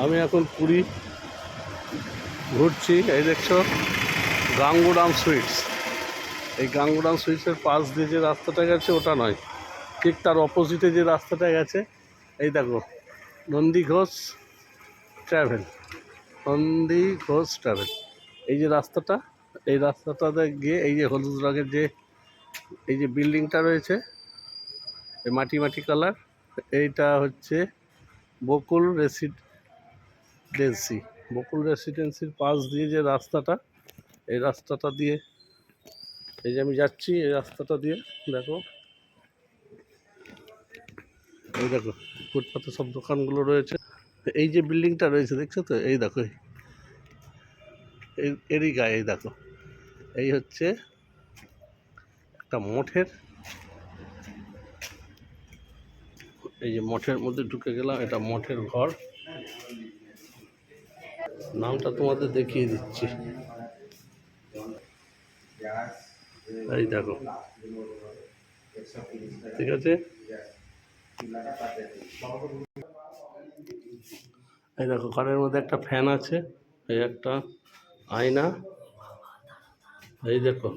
আমি এখন পুরী ঘুরছি। এই দেখছো গাঙ্গুরাম সুইটস। এই গাঙ্গুরাম সুইটসের পাশ দিয়ে যে রাস্তাটা গেছে ওটা নয়, ঠিক তার অপোজিটে যে রাস্তাটা গেছে এই দেখো, নন্দী ঘোষ ট্রাভেল। নন্দী ঘোষ ট্রাভেল, এই যে রাস্তাটা, এই রাস্তাটাতে গিয়ে এই যে হলুদ রঙের যে এই যে বিল্ডিংটা রয়েছে, এই মাটি মাটি কালার, এইটা হচ্ছে বকুল রেসিডেন্সি। বকুল রেসিডেন্সির পাশ দিয়ে যে রাস্তাটা, এই রাস্তাটা দিয়ে এই যে আমি যাচ্ছি, এই রাস্তাটা দিয়ে দেখো, এই দেখো ফুটপাতে সব দোকানগুলো রয়েছে। এই যে বিল্ডিংটা রয়েছে দেখছো তো, এই দেখো এরই গায়ে এই দেখো, এই হচ্ছে একটা মঠের, এই যে মঠের মধ্যে ঢুকে গেলাম, এটা মঠের ঘর। নামটা তোমাদের দেখিয়ে দিচ্ছি, এই দেখো, ঠিক আছে। এই দেখো ঘরের মধ্যে একটা ফ্যান আছে, এই একটা আয়না, এই দেখো